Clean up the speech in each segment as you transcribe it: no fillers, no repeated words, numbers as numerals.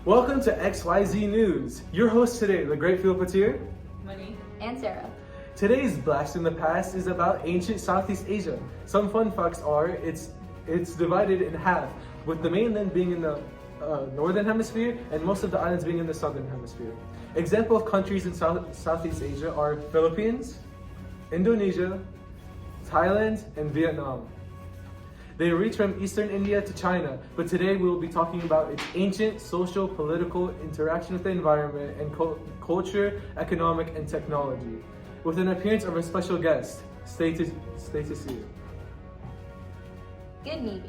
Welcome to XYZ News. Your host today, the great Phil Patir. Money. And Sarah. Today's Blast in the Past is about ancient Southeast Asia. Some fun facts are it's divided in half, with the mainland being in the northern hemisphere and most of the islands being in the southern hemisphere. Example of countries in Southeast Asia are Philippines, Indonesia, Thailand, and Vietnam. They reach from eastern India to China, but today we will be talking about its ancient social, political interaction with the environment and culture, economic, and technology. With an appearance of a special guest, stay to see it. Good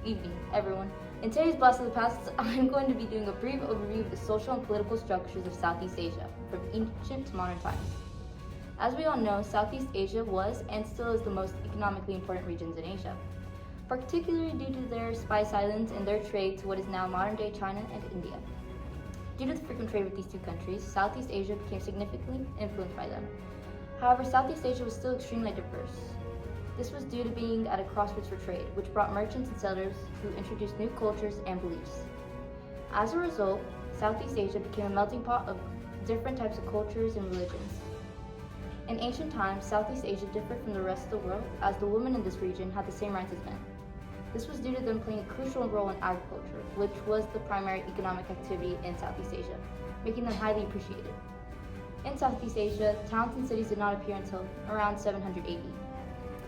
evening, everyone. In today's Blast of the Past, I'm going to be doing a brief overview of the social and political structures of Southeast Asia, from ancient to modern times. As we all know, Southeast Asia was and still is the most economically important regions in Asia, particularly due to their spice islands and their trade to what is now modern-day China and India. Due to the frequent trade with these two countries, Southeast Asia became significantly influenced by them. However, Southeast Asia was still extremely diverse. This was due to being at a crossroads for trade, which brought merchants and settlers who introduced new cultures and beliefs. As a result, Southeast Asia became a melting pot of different types of cultures and religions. In ancient times, Southeast Asia differed from the rest of the world, as the women in this region had the same rights as men. This was due to them playing a crucial role in agriculture, which was the primary economic activity in Southeast Asia, making them highly appreciated. In Southeast Asia, towns and cities did not appear until around 700 AD.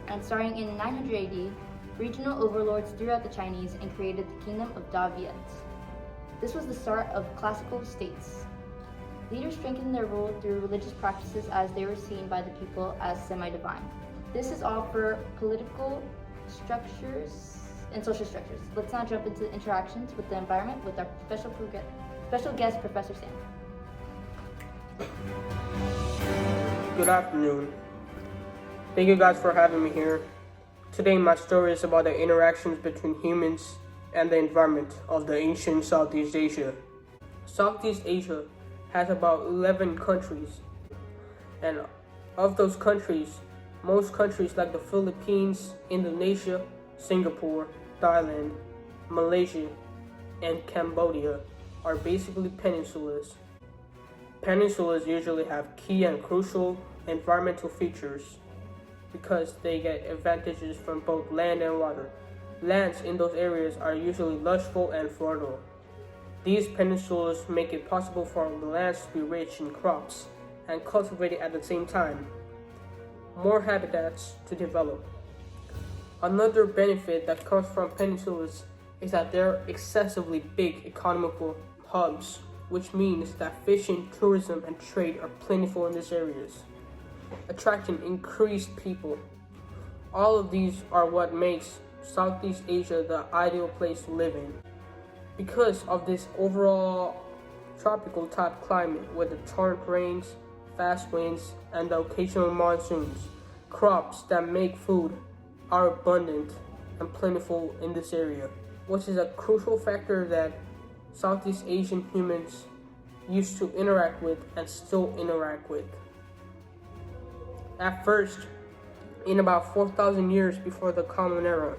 And starting in 900 AD, regional overlords threw out the Chinese and created the Kingdom of Da Viet. This was the start of classical states. Leaders strengthened their rule through religious practices as they were seen by the people as semi-divine. This is all for political structures and social structures. Let's now jump into interactions with the environment with our special guest, Professor Sam. Good afternoon. Thank you guys for having me here. Today my story is about the interactions between humans and the environment of the ancient Southeast Asia. Southeast Asia has about 11 countries, and of those countries, most countries like the Philippines, Indonesia, Singapore, Thailand, Malaysia, and Cambodia are basically peninsulas. Peninsulas usually have key and crucial environmental features because they get advantages from both land and water. Lands in those areas are usually lushful and fertile. These peninsulas make it possible for the lands to be rich in crops and cultivated at the same time. More habitats to develop. Another benefit that comes from peninsulas is that they're excessively big economical hubs, which means that fishing, tourism, and trade are plentiful in these areas, attracting increased people. All of these are what makes Southeast Asia the ideal place to live in. Because of this overall tropical type climate with the torrent rains, fast winds, and the occasional monsoons, crops that make food are abundant and plentiful in this area, which is a crucial factor that Southeast Asian humans used to interact with and still interact with. At first, in about 4,000 years before the Common Era,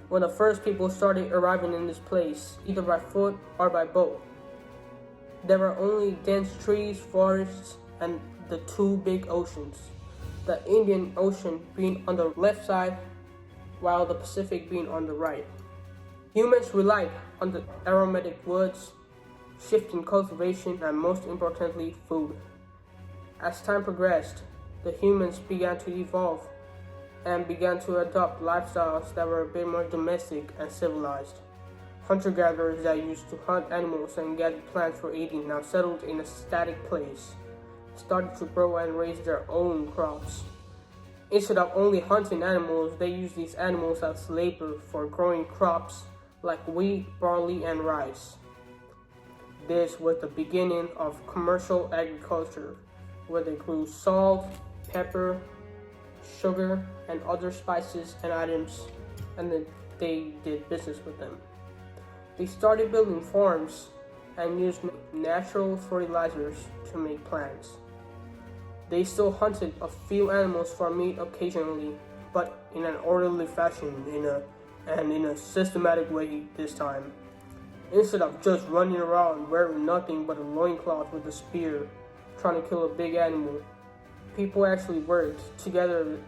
when the first people started arriving in this place, either by foot or by boat, there were only dense trees, forests, and the two big oceans, the Indian Ocean being on the left side, while the Pacific being on the right. Humans relied on the aromatic woods, shifting cultivation, and most importantly, food. As time progressed, the humans began to evolve and began to adopt lifestyles that were a bit more domestic and civilized. Hunter-gatherers that used to hunt animals and gather plants for eating now settled in a static place, started to grow and raise their own crops. Instead of only hunting animals, they used these animals as labor for growing crops like wheat, barley, and rice. This was the beginning of commercial agriculture, where they grew salt, pepper, sugar, and other spices and items, and then they did business with them. They started building farms and used natural fertilizers to make plants. They still hunted a few animals for meat occasionally, but in an orderly fashion in a systematic way this time. Instead of just running around wearing nothing but a loincloth with a spear, trying to kill a big animal, people actually worked together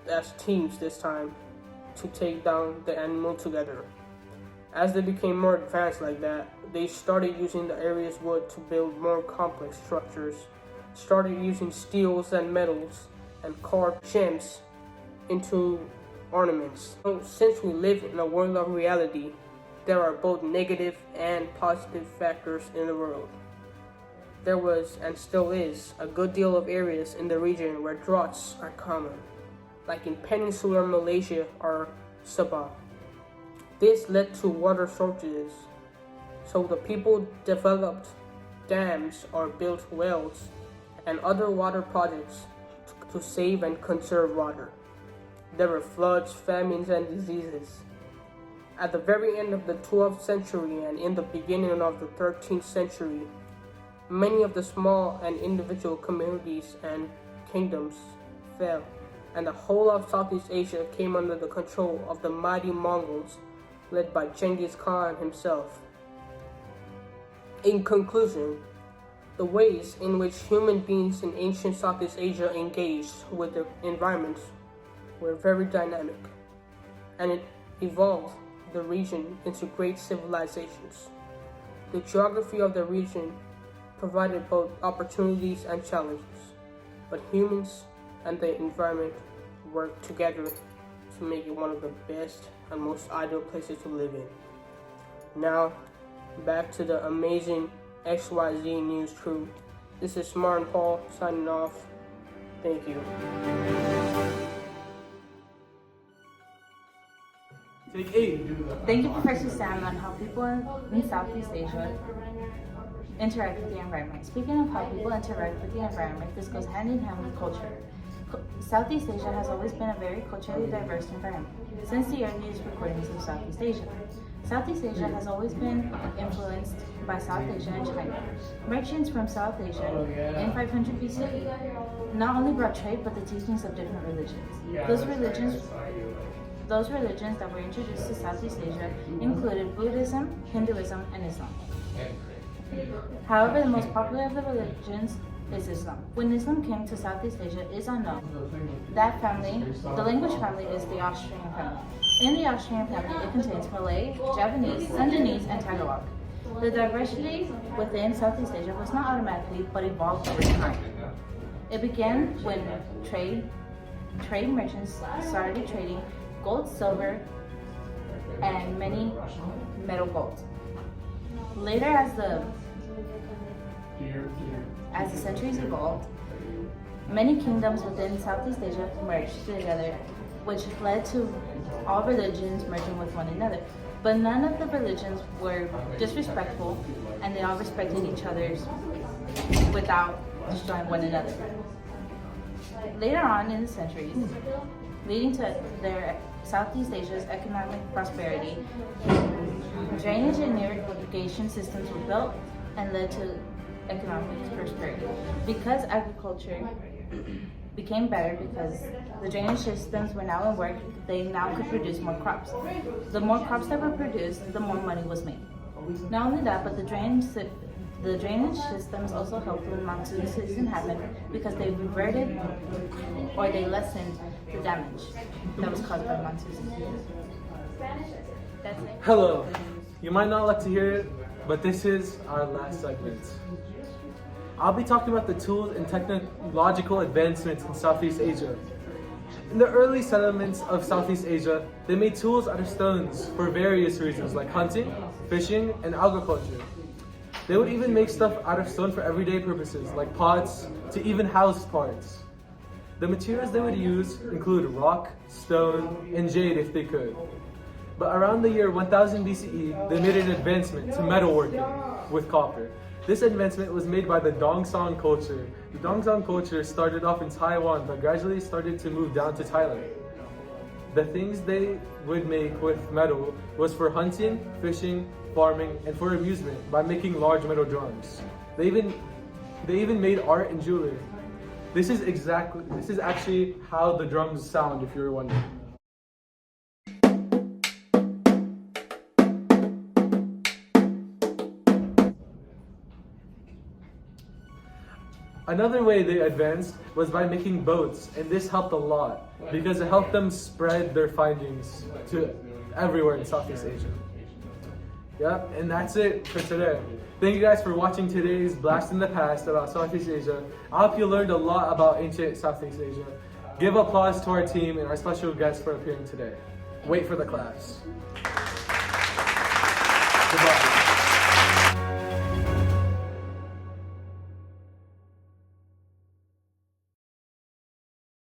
as teams this time to take down the animal together. As they became more advanced like that, they started using the area's wood to build more complex structures, started using steels and metals, and carved gems into ornaments. So since we live in a world of reality, there are both negative and positive factors in the world. There was, and still is, a good deal of areas in the region where droughts are common, like in peninsular Malaysia or Sabah. This led to water shortages, so the people developed dams or built wells and other water projects to save and conserve water. There were floods, famines, and diseases. At the very end of the 12th century and in the beginning of the 13th century, many of the small and individual communities and kingdoms fell, and the whole of Southeast Asia came under the control of the mighty Mongols, led by Genghis Khan himself. In conclusion, the ways in which human beings in ancient Southeast Asia engaged with their environment were very dynamic, and it evolved the region into great civilizations. The geography of the region provided both opportunities and challenges, but humans and the environment worked together to make it one of the best and most ideal places to live in. Now, back to the amazing XYZ News crew. This is Smart and Paul signing off. Thank you. Take 8. Thank you, Professor Sam, on how people in Southeast Asia interact with the environment. Speaking of how people interact with the environment, this goes hand in hand with culture. Southeast Asia has always been a very culturally diverse environment since the earliest recordings of Southeast Asia. Southeast Asia has always been influenced by South Asia and China. Merchants from South Asia in 500 BCE not only brought trade but the teachings of different religions. Those religions that were introduced to Southeast Asia included Buddhism, Hinduism, and Islam. However, the most popular of the religions is Islam. When Islam came to Southeast Asia is unknown. That family, the language family, is the Austrian family. In the Austrian family, it contains Malay, Javanese, Sundanese, and Tagalog. The diversity within Southeast Asia was not automatically, but evolved over time. It began when trade merchants started trading gold, silver, and many metal gold. Later, as the centuries evolved, many kingdoms within Southeast Asia merged together, which led to all religions merging with one another. But none of the religions were disrespectful, and they all respected each other's without destroying one another. Later on in the centuries, leading to their Southeast Asia's economic prosperity, drainage and irrigation systems were built and led to economic prosperity. Because agriculture became better, because the drainage systems were now in work, they now could produce more crops. The more crops that were produced, the more money was made. Not only that, but the drainage systems also helped when monsoon season happened, because they reverted or they lessened the damage that was caused by monsoon season. That's it. Hello. You might not like to hear it, but this is our last segment. I'll be talking about the tools and technological advancements in Southeast Asia. In the early settlements of Southeast Asia, they made tools out of stones for various reasons, like hunting, fishing, and agriculture. They would even make stuff out of stone for everyday purposes, like pots, to even house parts. The materials they would use include rock, stone, and jade if they could. But around the year 1000 BCE, they made an advancement to metalworking with copper. This advancement was made by the Dongsang culture. The Dongsang culture started off in Taiwan, but gradually started to move down to Thailand. The things they would make with metal was for hunting, fishing, farming, and for amusement by making large metal drums. They even made art and jewelry. This is actually how the drums sound, if you were wondering. Another way they advanced was by making boats, and this helped a lot because it helped them spread their findings to everywhere in Southeast Asia. Yep, and that's it for today. Thank you guys for watching today's Blast in the Past about Southeast Asia. I hope you learned a lot about ancient Southeast Asia. Give applause to our team and our special guests for appearing today. Wait for the claps. Goodbye.